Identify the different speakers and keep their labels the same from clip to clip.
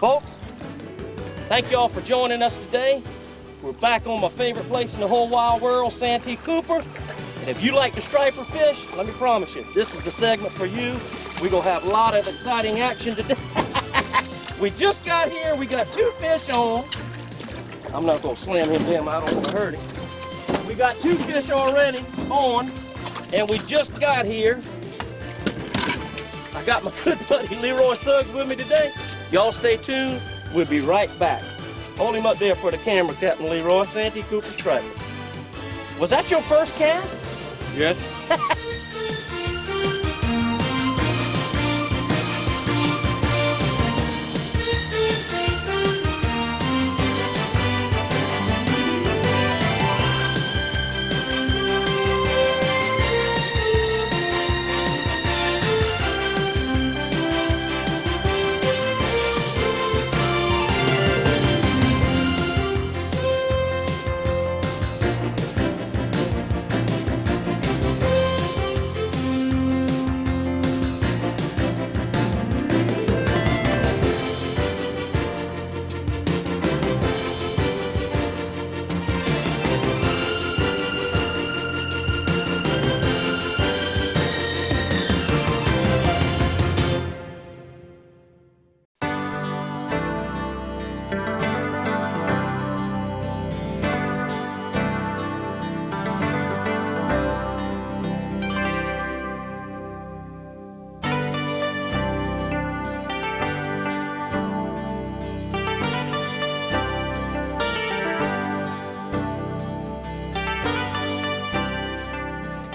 Speaker 1: Folks, thank y'all for joining us today. We're back on my favorite place in the whole wide world, Santee Cooper. And if you like the striper fish, let me promise you, this is the segment for you. We're gonna have a lot of exciting action today. We just got here, we got 2 fish on. I'm not gonna slam him down, I don't wanna hurt him. We got 2 fish already on, and we just got here. I got my good buddy Leroy Suggs with me today. Y'all stay tuned, we'll be right back. Hold him up there for the camera, Captain Leroy, Santee Cooper Sportsman. Was that your first cast?
Speaker 2: Yes.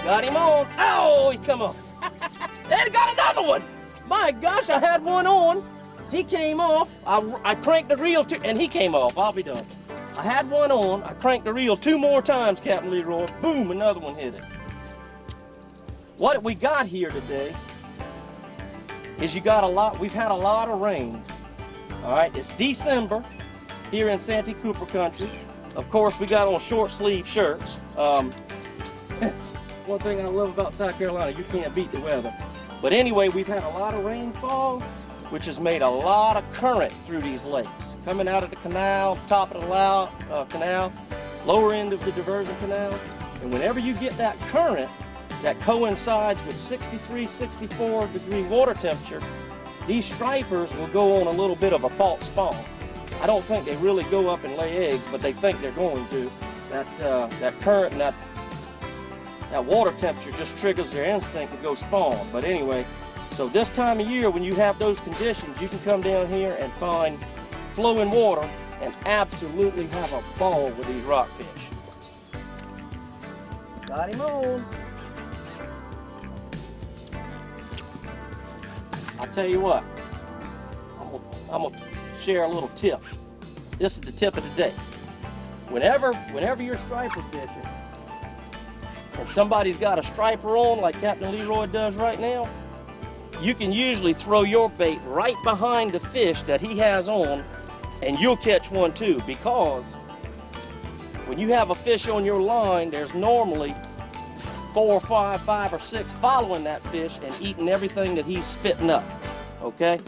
Speaker 1: Got him on. Oh, he come on. And got another one. My gosh, I had one on. He came off. I cranked the reel, and he came off. I'll be done. I had one on. I cranked the reel 2 more times, Captain Leroy. Boom, another one hit it. What we got here today is we've had a lot of rain. All right, it's December here in Santee Cooper country. Of course, we got on short sleeve shirts. One thing I love about South Carolina, you can't beat the weather. But anyway, we've had a lot of rainfall, which has made a lot of current through these lakes. Coming out of the canal, top of the canal, lower end of the diversion canal. And whenever you get that current that coincides with 63, 64 degree water temperature, these stripers will go on a little bit of a false spawn. I don't think they really go up and lay eggs, but they think they're going to. That current and that water temperature just triggers their instinct to go spawn. But anyway, so this time of year when you have those conditions, you can come down here and find flowing water and absolutely have a ball with these rockfish. Got him on. I'll tell you what, I'm gonna share a little tip. This is the tip of the day. Whenever you're striper fishing, and somebody's got a striper on like Captain Leroy does right now, you can usually throw your bait right behind the fish that he has on, and you'll catch one too, because when you have a fish on your line, there's normally 4 or 5 or 6 following that fish and eating everything that he's spitting up, okay?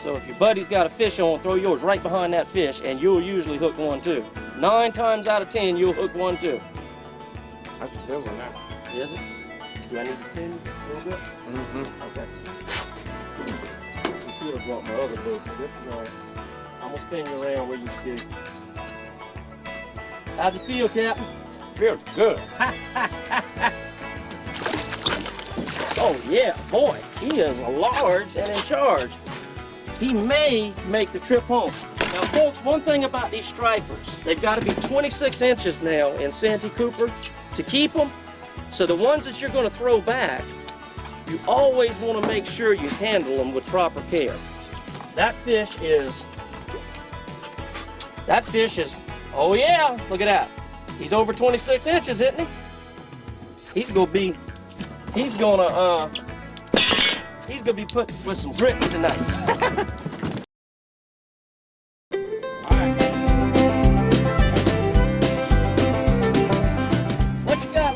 Speaker 1: So if your buddy's got a fish on, throw yours right behind that fish, and you'll usually hook one too. 9 times out of 10, you'll hook one too.
Speaker 2: That's a good one now.
Speaker 1: Is it? Do I need to spin a little bit?
Speaker 2: Mm-hmm.
Speaker 1: Okay. You should have brought my other boat, but this is all right. I'm going to spin you around where you should. How's it feel, Captain?
Speaker 2: Feels good.
Speaker 1: Oh, yeah, boy. He is large and in charge. He may make the trip home. Now, folks, one thing about these stripers, they've got to be 26 inches now in Santee Cooper to keep them. So the ones that you're going to throw back, you always want to make sure you handle them with proper care. That fish is, oh yeah, look at that. He's over 26 inches, isn't he? He's going to be put with some grits tonight.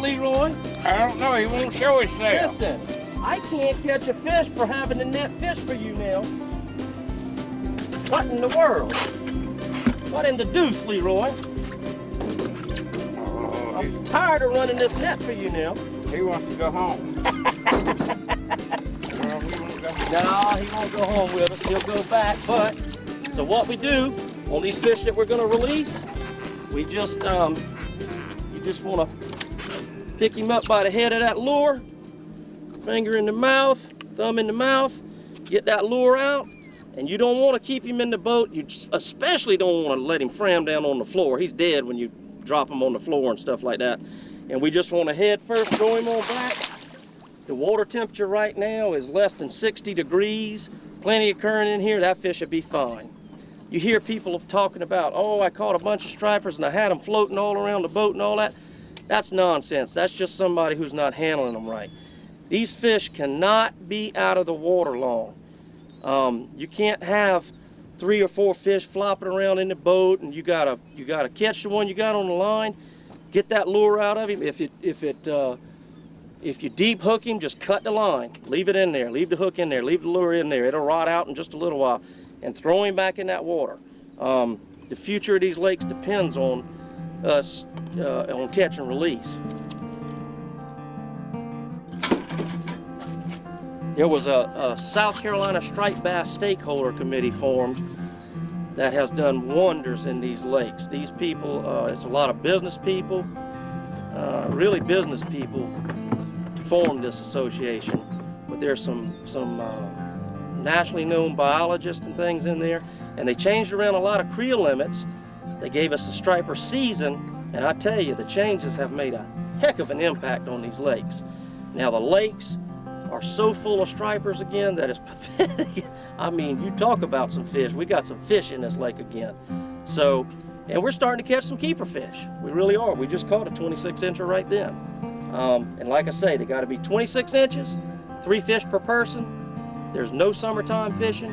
Speaker 1: Leroy?
Speaker 2: I don't know, he won't show himself.
Speaker 1: Listen, I can't catch a fish for having to net fish for you now. What in the world? What in the deuce, Leroy?
Speaker 2: Oh,
Speaker 1: I'm tired of running this net for you now.
Speaker 2: he wants to go home. Well, he won't go home.
Speaker 1: No, he won't go home with us. He'll go back. But, so what we do on these fish that we're going to release, we just, you just want to pick him up by the head of that lure, finger in the mouth, thumb in the mouth, get that lure out, and you don't want to keep him in the boat. You especially don't want to let him fram down on the floor. He's dead when you drop him on the floor and stuff like that. And we just want to head first, throw him on back. The water temperature right now is less than 60 degrees. Plenty of current in here, that fish would be fine. You hear people talking about, oh, I caught a bunch of stripers and I had them floating all around the boat and all that. That's nonsense. That's just somebody who's not handling them right. These fish cannot be out of the water long. You can't have 3 or 4 fish flopping around in the boat, and you gotta catch the one you got on the line, get that lure out of him. If you deep hook him, just cut the line, leave it in there, leave the hook in there, leave the lure in there. It'll rot out in just a little while, and throw him back in that water. The future of these lakes depends on us on catch and release. There was a South Carolina striped bass stakeholder committee formed that has done wonders in these lakes. These people, it's a lot of business people, really business people formed this association. But there's some nationally known biologists and things in there, and they changed around a lot of creel limits. They gave us a striper season, and I tell you, the changes have made a heck of an impact on these lakes. Now the lakes are so full of stripers again that it's pathetic. I mean, you talk about some fish. We got some fish in this lake again. So, and we're starting to catch some keeper fish. We really are. We just caught a 26-incher right then. And like I say, they got to be 26 inches, 3 fish per person. There's no summertime fishing,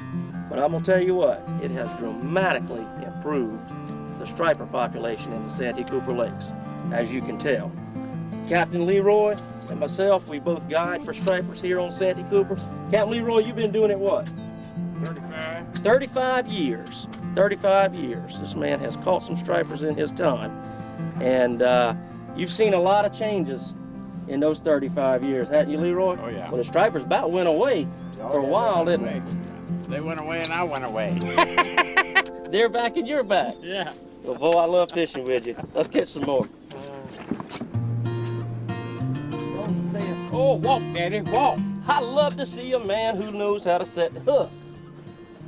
Speaker 1: but I'm gonna tell you what, it has dramatically improved the striper population in the Santee Cooper Lakes, as you can tell. Captain Leroy and myself, we both guide for stripers here on Santee Cooper. Captain Leroy, you've been doing it what?
Speaker 2: 35.
Speaker 1: 35 years. 35 years. This man has caught some stripers in his time. And you've seen a lot of changes in those 35 years, haven't you, Leroy?
Speaker 2: Oh, yeah.
Speaker 1: Well, the stripers about went away for a while, didn't they?
Speaker 2: They went away and I went away.
Speaker 1: They're back and you're back.
Speaker 2: Yeah.
Speaker 1: Well, boy, I love fishing with you. Let's catch some more.
Speaker 2: Oh, walk, Daddy, walk.
Speaker 1: I love to see a man who knows how to set the hook.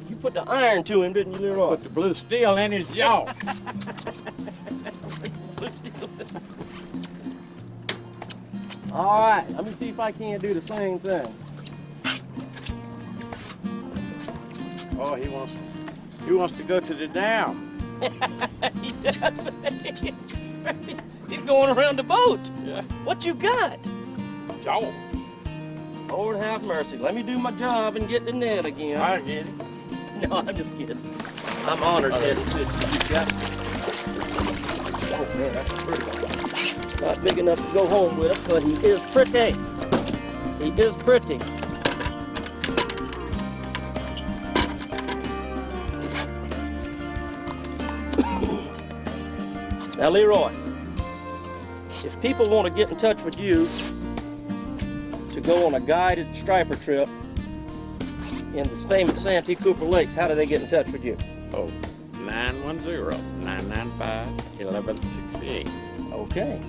Speaker 1: You put the iron to him, didn't you, Leroy?
Speaker 2: Put the blue steel in his jaw.
Speaker 1: All right, let me see if I can't do the same thing.
Speaker 2: Oh, he wants to go to the dam.
Speaker 1: He does. He's going around the boat.
Speaker 2: Yeah.
Speaker 1: What you got?
Speaker 2: Jaw.
Speaker 1: Lord have mercy. Let me do my job and get the net again.
Speaker 2: I get it.
Speaker 1: No, I'm just kidding. I'm honored that it's good you got. Oh man, that's a pretty one. Not big enough to go home with us, but he is pretty. He is pretty. Now, Leroy, if people want to get in touch with you to go on a guided striper trip in this famous Santee Cooper Lakes, how do they get in touch with you?
Speaker 2: Oh, 910-995-1168.
Speaker 1: Okay.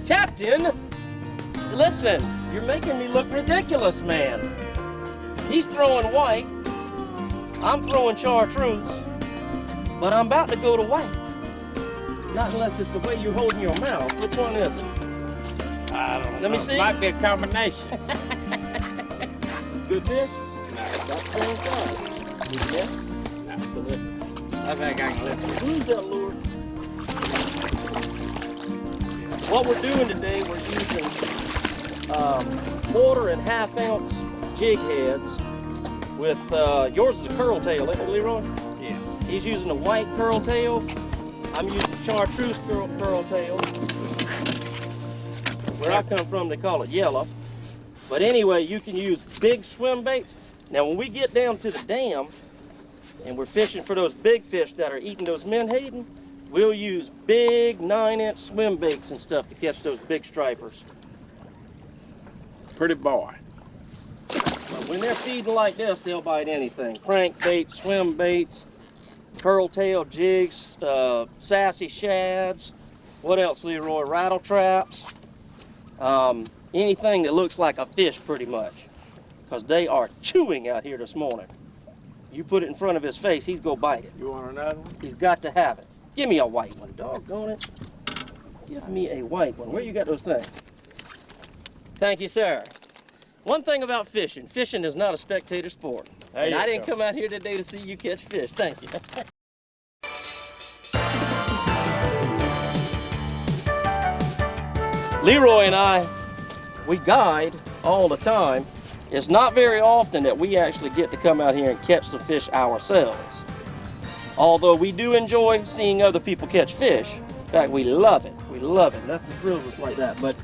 Speaker 1: Captain, listen, you're making me look ridiculous, man. He's throwing white, I'm throwing chartreuse, but I'm about to go to white. Not unless it's the way you're holding your mouth. Which one is it?
Speaker 2: I don't know.
Speaker 1: Let me see.
Speaker 2: Might be a combination.
Speaker 1: Good fish?
Speaker 2: No,
Speaker 1: About the same size. Yeah?
Speaker 2: that's the lift. I think I can lift it.
Speaker 1: Who's that lure? What we're doing today, we're using 1/4 and 1/2 ounce jig heads with, yours is a curl tail, isn't it, Leroy?
Speaker 2: Yeah.
Speaker 1: He's using a white curl tail. I'm using chartreuse curl tail. Where I come from, they call it yellow. But anyway, you can use big swim baits. Now when we get down to the dam and we're fishing for those big fish that are eating those menhaden, we'll use big 9-inch swim baits and stuff to catch those big stripers.
Speaker 2: Pretty boy.
Speaker 1: But when they're feeding like this, they'll bite anything. Crank baits, swim baits, curl tail jigs, sassy shads. What else, Leroy? Rattle traps. Anything that looks like a fish pretty much. Because they are chewing out here this morning. You put it in front of his face, he's gonna bite it.
Speaker 2: You want another one?
Speaker 1: He's got to have it. Give me a white one, doggone it. Give me a white one. Where you got those things? Thank you, sir. One thing about fishing, fishing is not a spectator sport. And I didn't come out here today to see you catch fish. Thank you. Leroy and I, we guide all the time. It's not very often that we actually get to come out here and catch some fish ourselves. Although we do enjoy seeing other people catch fish. In fact, we love it. We love it. Nothing thrills us like that. But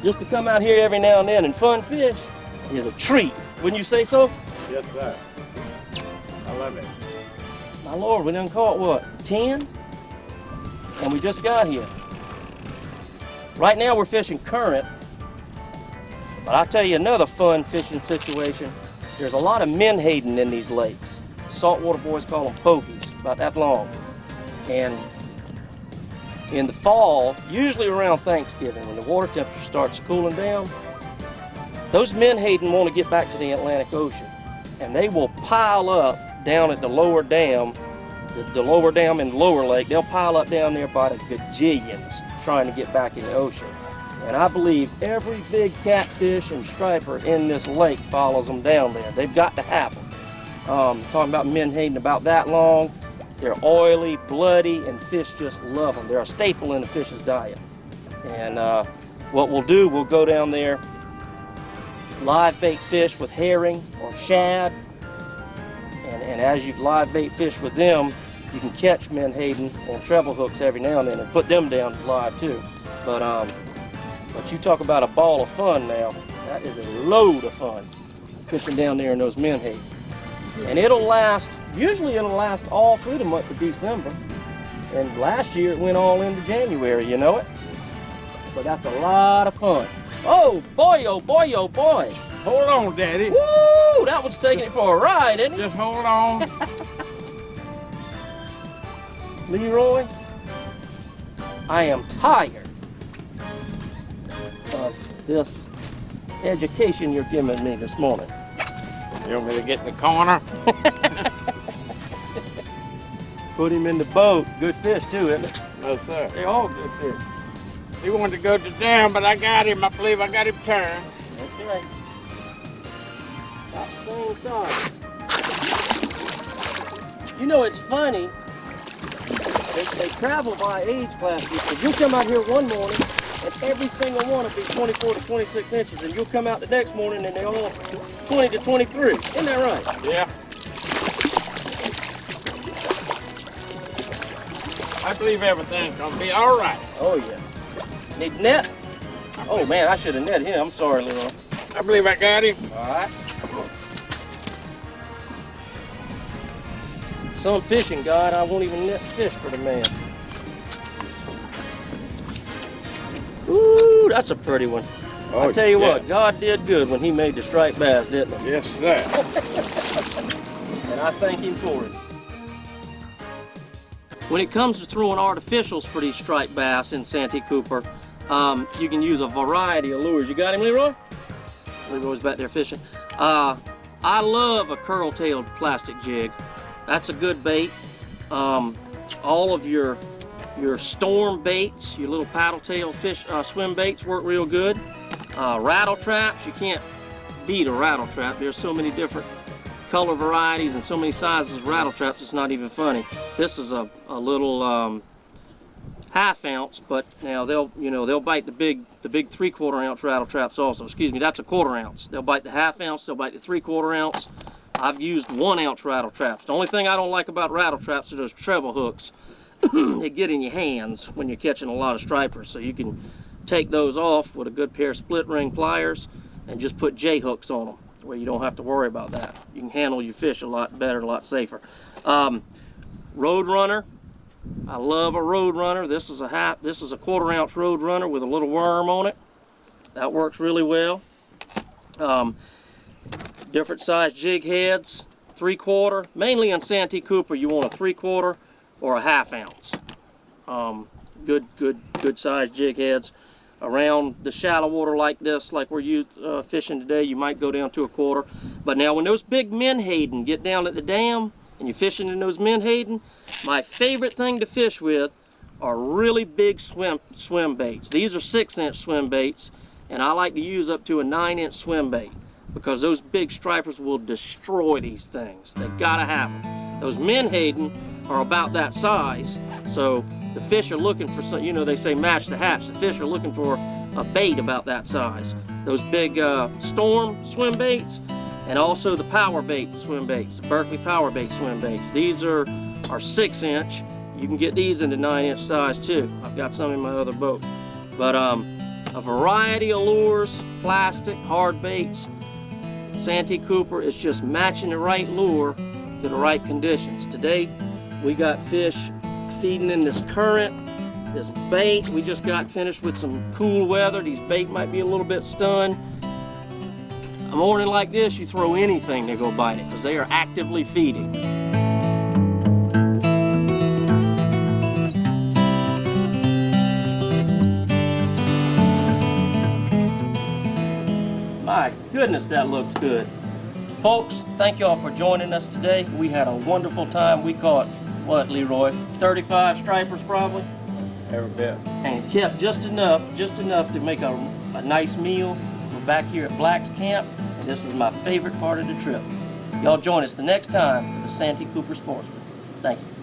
Speaker 1: just to come out here every now and then and fun fish is a treat. Wouldn't you say so?
Speaker 2: Yes, sir. I love it.
Speaker 1: My Lord, we done caught what, 10? And we just got here. Right now we're fishing current. But I'll tell you another fun fishing situation. There's a lot of menhaden in these lakes. Saltwater boys call them pokies, about that long. And in the fall, usually around Thanksgiving, when the water temperature starts cooling down, those menhaden want to get back to the Atlantic Ocean. And they will pile up down at the lower dam, the lower dam and lower lake. They'll pile up down there by the gajillions trying to get back in the ocean. And I believe every big catfish and striper in this lake follows them down there. They've got to have them. Talking about menhaden about that long. They're oily, bloody, and fish just love them. They're a staple in the fish's diet. And what we'll do, we'll go down there, live bait fish with herring or shad. And as you live bait fish with them, you can catch menhaden on treble hooks every now and then and put them down live too. But you talk about a ball of fun now. That is a load of fun fishing down there in those menhaden. And it'll last, usually it'll last all through the month of December. And last year it went all into January, you know it? But that's a lot of fun. Oh boy, oh boy, oh boy.
Speaker 2: Hold on, Daddy.
Speaker 1: Woo, that one's taking it for a ride, isn't it?
Speaker 2: Just hold on.
Speaker 1: Leroy, I am tired of this education you're giving me this morning.
Speaker 2: You want me to get in the corner?
Speaker 1: Put him in the boat. Good fish too, isn't it?
Speaker 2: No, sir.
Speaker 1: They're all good fish.
Speaker 2: He wanted to go to the dam, but I got him. I believe I got him turned.
Speaker 1: Okay. About the same size. You know, it's funny. They travel by age classes. Because you'll come out here one morning and every single one will be 24 to 26 inches. And you'll come out the next morning and they're all 20 to 23. Isn't that right?
Speaker 2: Yeah. I believe everything's going to be all right.
Speaker 1: Oh, yeah. Need net? Oh, man, I should have netted him. I'm sorry, Leroy.
Speaker 2: I believe I got him.
Speaker 1: All right. Some fishing guide, I won't even net fish for the man. Ooh, that's a pretty one.
Speaker 2: Oh,
Speaker 1: I tell you
Speaker 2: yeah.
Speaker 1: what, God did good when he made the striped bass, didn't he?
Speaker 2: Yes, sir.
Speaker 1: And I thank him for it. When it comes to throwing artificials for these striped bass in Santee Cooper, you can use a variety of lures. You got him, Leroy? Leroy's back there fishing. I love a curl-tailed plastic jig. That's a good bait. All of your storm baits, your little paddle tail fish swim baits work real good. Rattle traps, you can't beat a rattle trap. There's so many different color varieties and so many sizes of rattle traps, it's not even funny. This is a little half ounce, but now they'll bite the big 3/4 ounce rattle traps also. Excuse me, that's a 1/4 ounce. They'll bite the half ounce, they'll bite the 3/4 ounce. I've used 1 ounce rattle traps. The only thing I don't like about rattle traps are those treble hooks. They get in your hands when you're catching a lot of stripers, so you can take those off with a good pair of split ring pliers and just put J hooks on them where you don't have to worry about that. You can handle your fish a lot better, a lot safer. Road runner. I love a road runner. This is a 1/4 ounce road runner with a little worm on it. That works really well. Different size jig heads, 3/4. Mainly on Santee Cooper, you want a 3/4 or a 1/2 ounce. Good size jig heads. Around the shallow water like this, like we're fishing today, you might go down to a 1/4. But now when those big menhaden get down at the dam and you're fishing in those menhaden, my favorite thing to fish with are really big swim baits. These are 6-inch swim baits, and I like to use up to a 9-inch swim bait because those big stripers will destroy these things. They gotta have them. Those menhaden are about that size, so the fish are looking for some, you know, they say match the hatch. The fish are looking for a bait about that size. Those big storm swim baits, and also the power bait swim baits, the Berkeley power bait swim baits. These are 6-inch. You can get these in the 9-inch size too. I've got some in my other boat. But a variety of lures, plastic, hard baits. Santee Cooper is just matching the right lure to the right conditions. Today we got fish feeding in this current, this bait. We just got finished with some cool weather. These bait might be a little bit stunned. A morning like this, you throw anything to go bite it because they are actively feeding. My goodness, that looks good. Folks, thank y'all for joining us today. We had a wonderful time. We caught, what, Leroy? 35 stripers probably?
Speaker 2: Every bit.
Speaker 1: And kept just enough to make a nice meal. We're back here at Black's Camp, and this is my favorite part of the trip. Y'all join us the next time for the Santee Cooper Sportsman. Thank you.